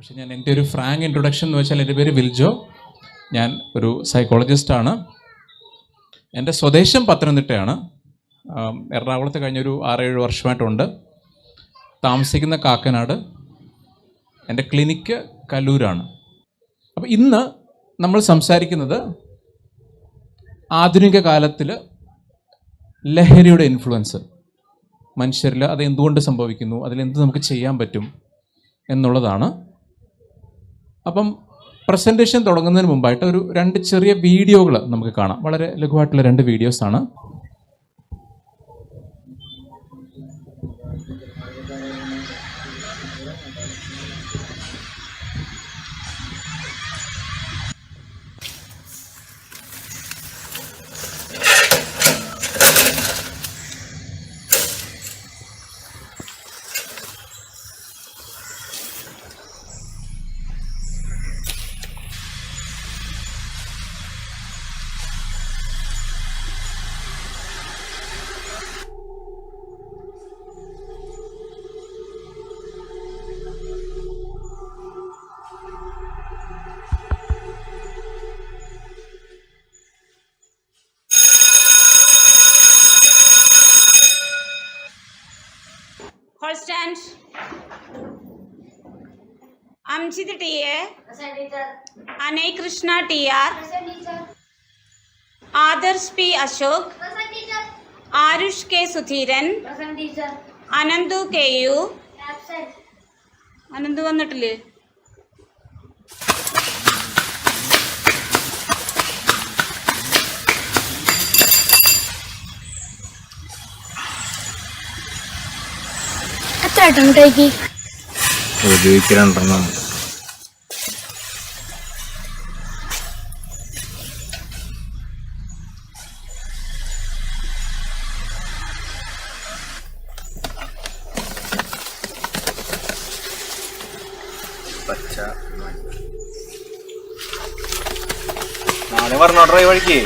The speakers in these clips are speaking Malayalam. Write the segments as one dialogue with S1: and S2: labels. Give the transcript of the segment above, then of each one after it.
S1: പക്ഷെ എൻ്റെ ഒരു ഫ്രാങ്ക് ഇൻട്രൊഡക്ഷൻ എന്ന് വെച്ചാൽ എൻ്റെ പേര് വിൽജോ. ഞാൻ ഒരു സൈക്കോളജിസ്റ്റാണ്. എൻ്റെ സ്വദേശം പത്തനംതിട്ടയാണ്. എറണാകുളത്ത് കഴിഞ്ഞൊരു 6-7 വർഷമായിട്ടുണ്ട്. താമസിക്കുന്ന കാക്കനാട്. എൻ്റെ ക്ലിനിക്ക് കല്ലൂരാണ്. അപ്പോൾ ഇന്ന് നമ്മൾ സംസാരിക്കുന്നത് ആധുനിക കാലത്തിൽ ലഹരിയുടെ ഇൻഫ്ലുവൻസ് മനുഷ്യരിൽ അത് എന്തുകൊണ്ട് സംഭവിക്കുന്നു, അതിലെന്ത് നമുക്ക് ചെയ്യാൻ പറ്റും എന്നുള്ളതാണ്. അപ്പം പ്രസൻറ്റേഷൻ തുടങ്ങുന്നതിന് മുമ്പായിട്ട് ഒരു 2 ചെറിയ വീഡിയോകൾ നമുക്ക് കാണാം. വളരെ ലഘുവായിട്ടുള്ള 2 വീഡിയോസാണ്.
S2: Hold stand. Amjit T.A.
S3: Present teacher.
S2: Anay Krishna T.R.
S3: Present teacher.
S2: Adarsh P. Ashok.
S3: Present teacher.
S2: Arush K. Sudhiran.
S3: Present teacher.
S2: Anandu K.U.
S3: Absent.
S2: Anandu വന്നിട്ടില്ലേ?
S4: ഉപയോഗിക്കലുണ്ടെണ്ണം. പച്ച നാളെ പറഞ്ഞോട്ടെ ഈ വഴിക്ക്.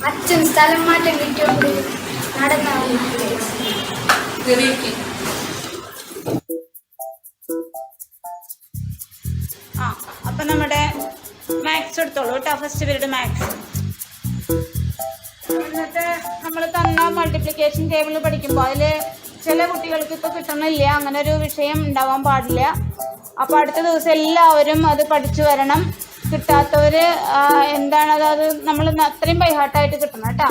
S3: അച്ഛൻ സ്ഥലം മാറ്റം കിട്ടിയോണ്ട്
S2: അപ്പൊ നമ്മുടെ മാത്സ് എടുത്തോളൂ കേട്ടോ. First period maths. എന്നിട്ട് നമ്മൾ തന്ന മൾട്ടിപ്ലിക്കേഷൻ ടേബിൾ പഠിക്കുമ്പോൾ അതിൽ ചില കുട്ടികൾക്ക് ഇപ്പോൾ കിട്ടണില്ല, അങ്ങനെ ഒരു വിഷയം ഉണ്ടാവാൻ പാടില്ല. അപ്പോൾ അടുത്ത ദിവസം എല്ലാവരും അത് പഠിച്ചു വരണം. കിട്ടാത്തവർ എന്താണത്, അത് നമ്മൾ അത്രയും ബൈഹാർട്ടായിട്ട് കിട്ടണം കേട്ടോ.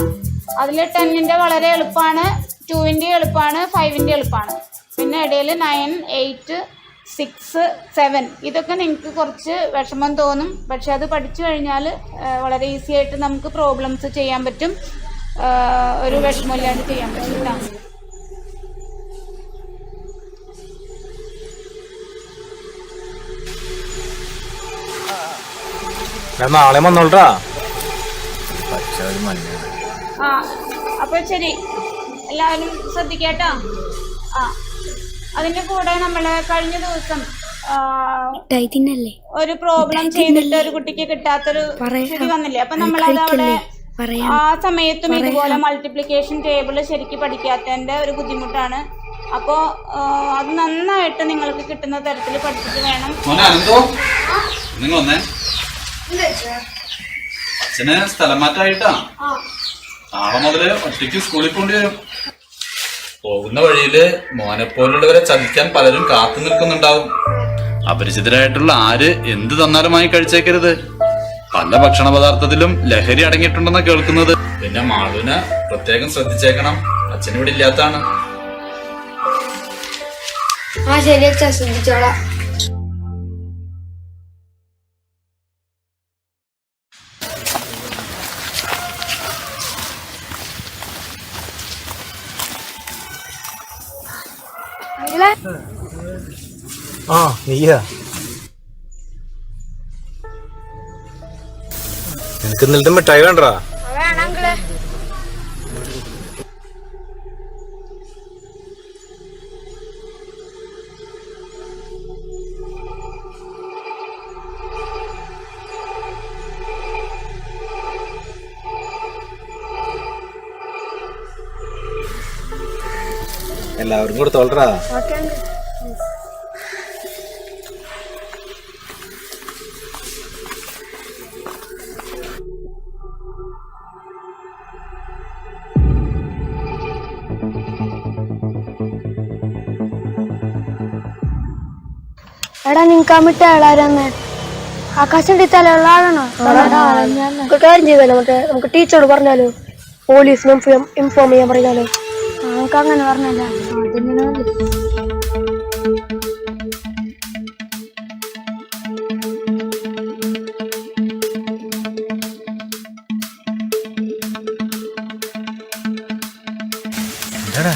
S2: അതിൽ 10ന്റെ വളരെ എളുപ്പമാണ്, 2ന്റെ എളുപ്പമാണ്, 5ന്റെ എളുപ്പമാണ്. പിന്നെ ഇടയിൽ 9, 8, 6, 7 ഇതൊക്കെ നിങ്ങൾക്ക് കുറച്ച് വിഷമം തോന്നും. പക്ഷെ അത് പഠിച്ചു കഴിഞ്ഞാൽ വളരെ ഈസി ആയിട്ട് നമുക്ക് പ്രോബ്ലംസ് ചെയ്യാൻ പറ്റും. ഒരു വിഷമമില്ലാണ്ട് ചെയ്യാൻ പറ്റും കേട്ടോ.
S4: നാളെ വന്നോളട്ടാ. പച്ച ഒരു മഞ്ഞ.
S2: അപ്പോൾ ശരി, എല്ലാവരും ശ്രദ്ധിക്കാട്ടോ. അതിന്റെ കൂടെ നമ്മൾ കഴിഞ്ഞ ദിവസം ഒരു പ്രോബ്ലം ചെയ്തിട്ട് ഒരു കുട്ടിക്ക് കിട്ടാത്തൊരു സ്ഥിതി വന്നില്ലേ. അപ്പൊ നമ്മളത് അവിടെ ആ സമയത്തും ഇതുപോലെ മൾട്ടിപ്ലിക്കേഷൻ ടേബിൾ ശരിക്കും പഠിക്കാത്തതിന്റെ ഒരു ബുദ്ധിമുട്ടാണ്. അപ്പോ അത് നന്നായിട്ട് നിങ്ങൾക്ക് കിട്ടുന്ന തരത്തിൽ പഠിച്ചിട്ട് വേണം.
S5: അച്ഛന് സ്ഥലം മാറ്റായിട്ടാ. നാളെ മുതല് ഒറ്റയ്ക്ക് സ്കൂളിൽ പോണ്ടി വരും. പോകുന്ന വഴിയില് മോനെപ്പോലുള്ളവരെ ചതിക്കാൻ പലരും കാത്തു നിൽക്കുന്നുണ്ടാവും. അപരിചിതരായിട്ടുള്ള ആര് എന്ത് തന്നാലും വാങ്ങി കഴിച്ചേക്കരുത്. പല ഭക്ഷണ പദാർത്ഥത്തിലും ലഹരി അടങ്ങിയിട്ടുണ്ടെന്ന് കേൾക്കുന്നത്. പിന്നെ മാളുവിനെ പ്രത്യേകം ശ്രദ്ധിച്ചേക്കണം, അച്ഛനിവിടെ ഇല്ലാത്താണ്.
S3: ശരി അച്ഛാ, ശ്രദ്ധിച്ചോളാം.
S4: നീയാ? നിനക്ക് ഇന്നലത്തെ മിഠായി വേണ്ടടാ? എല്ലാവർക്കും കൊടുത്തോളട്ടാ.
S3: ഓക്കെ. എടാ നിങ്ങക്ക് ആ മിഠായി ആരാന്ന്? ആകാശന്റെ തലയുള്ള ആളാണോ? നമുക്ക് കാര്യം ചെയ്താലോ, നമുക്ക് ടീച്ചറോട് പറഞ്ഞാലോ, പോലീസിന് ഇൻഫോം ചെയ്യാൻ പറഞ്ഞാലോ? നമുക്ക് അങ്ങനെ പറഞ്ഞല്ല.
S4: എന്താടാ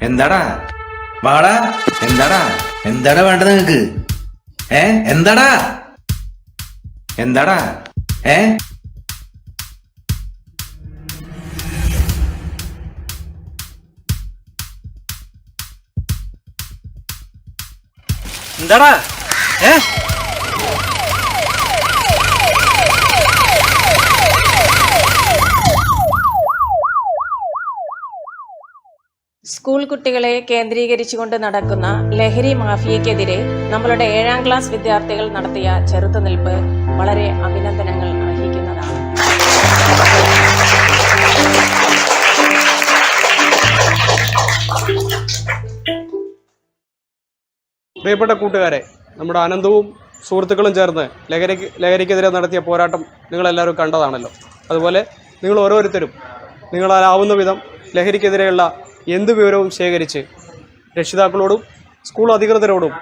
S6: എന്താടാ വാടാ, എന്താടാ എന്താടാ വേണ്ടത് നിങ്ങക്ക്? എന്താടാ എന്താടാ
S4: എന്താടാ
S7: സ്കൂൾ കുട്ടികളെ കേന്ദ്രീകരിച്ചുകൊണ്ട് നടക്കുന്ന ലഹരി മാഫിയക്കെതിരെ നമ്മളുടെ 7ാം ക്ലാസ് വിദ്യാർത്ഥികൾ നടത്തിയ ചെറുത്തുനിൽപ്പ് വളരെ അഭിനന്ദനങ്ങൾ അർഹിക്കുന്നതാണ്.
S8: പ്രിയപ്പെട്ട കൂട്ടുകാരെ, നമ്മുടെ അനന്തവും സുഹൃത്തുക്കളും ചേർന്ന് ലഹരിക്കെതിരെ നടത്തിയ പോരാട്ടം നിങ്ങളെല്ലാവരും കണ്ടതാണല്ലോ. അതുപോലെ നിങ്ങൾ ഓരോരുത്തരും നിങ്ങളാലാവുന്ന വിധം ലഹരിക്കെതിരെയുള്ള എന്ത് വിവരവും ശേഖരിച്ച് രക്ഷിതാക്കളോടും സ്കൂൾ അധികൃതരോടും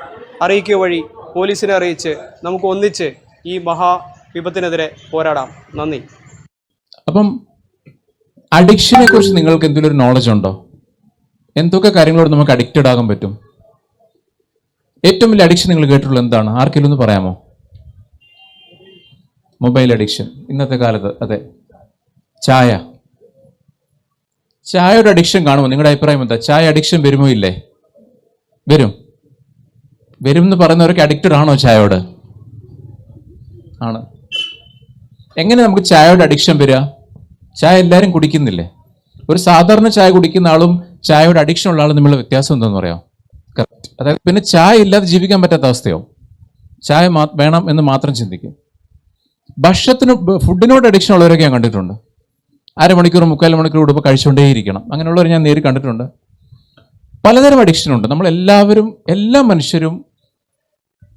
S8: അറിയിക്കുക വഴി പോലീസിനെ അറിയിച്ച് നമുക്ക് ഒന്നിച്ച് ഈ മഹാവിപത്തിനെതിരെ പോരാടാം. നന്ദി.
S1: അപ്പം അഡിക്ഷനെ കുറിച്ച് നിങ്ങൾക്ക് എന്തെങ്കിലും ഒരു നോളജ് ഉണ്ടോ? എന്തൊക്കെ കാര്യങ്ങളോട് നമുക്ക് അഡിക്റ്റഡ് ആകാൻ പറ്റും? ഏറ്റവും വലിയ അഡിക്ഷൻ നിങ്ങൾ കേട്ടിട്ടുള്ളത് എന്താണ്? ആർക്കെങ്കിലും ഒന്ന് പറയാമോ? മൊബൈൽ അഡിക്ഷൻ ഇന്നത്തെ കാലത്ത്. അതെ, ചായയുടെ അഡിക്ഷൻ കാണുമോ? നിങ്ങളുടെ അഭിപ്രായം എന്താ? ചായ അഡിക്ഷൻ വരുമോ? ഇല്ലേ? വരും എന്ന് പറയുന്നവരൊക്കെ അഡിക്റ്റഡ് ആണോ ചായയോട്? ആണ്. എങ്ങനെ നമുക്ക് ചായയുടെ അഡിക്ഷൻ വരിക? ചായ എല്ലാവരും കുടിക്കുന്നില്ലേ? ഒരു സാധാരണ ചായ കുടിക്കുന്ന ആളും ചായയുടെ അഡിക്ഷൻ ഉള്ള ആളും തമ്മിലുള്ള വ്യത്യാസം എന്താണെന്ന് പറയാം? കറക്റ്റ്. അതായത് പിന്നെ ചായ ഇല്ലാതെ ജീവിക്കാൻ പറ്റാത്ത അവസ്ഥയോ? ചായ വേണം എന്ന് മാത്രം ചിന്തിക്കും. ഫുഡിനോട് അഡിക്ഷൻ ഉള്ളവരൊക്കെ ഞാൻ കണ്ടിട്ടുണ്ട്. 1/2 മണിക്കൂർ 3/4 മണിക്കൂർ കൂടുമ്പോൾ കഴിച്ചുകൊണ്ടേയിരിക്കണം. അങ്ങനെയുള്ളവർ ഞാൻ നേരിൽ കണ്ടിട്ടുണ്ട്. പലതരം അഡിക്ഷനുണ്ട്. എല്ലാ മനുഷ്യരും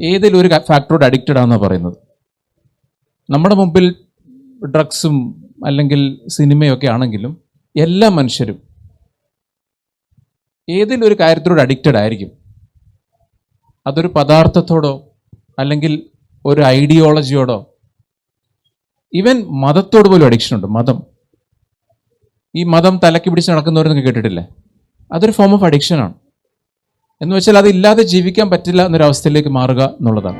S1: ഏതെങ്കിലും ഒരു ഫാക്ടറോട് അഡിക്റ്റഡ് ആണെന്നാണ് പറയുന്നത്. നമ്മുടെ മുമ്പിൽ ഡ്രഗ്സും അല്ലെങ്കിൽ സിനിമയൊക്കെ ആണെങ്കിലും എല്ലാ മനുഷ്യരും ഏതെങ്കിലും ഒരു കാര്യത്തിനോട് അഡിക്റ്റഡ് ആയിരിക്കും. അതൊരു പദാർത്ഥത്തോടോ അല്ലെങ്കിൽ ഒരു ഐഡിയോളജിയോടോ, ഈവൻ മതത്തോട് പോലും അഡിക്ഷനുണ്ട്. ഈ മതം തലക്ക് പിടിച്ച് നടക്കുന്നവരെന്നൊക്കെ കേട്ടിട്ടില്ലേ? അതൊരു ഫോം ഓഫ് അഡിക്ഷനാണ്. എന്ന് വെച്ചാൽ അതില്ലാതെ ജീവിക്കാൻ പറ്റില്ല എന്നൊരവസ്ഥയിലേക്ക് മാറുക എന്നുള്ളതാണ്.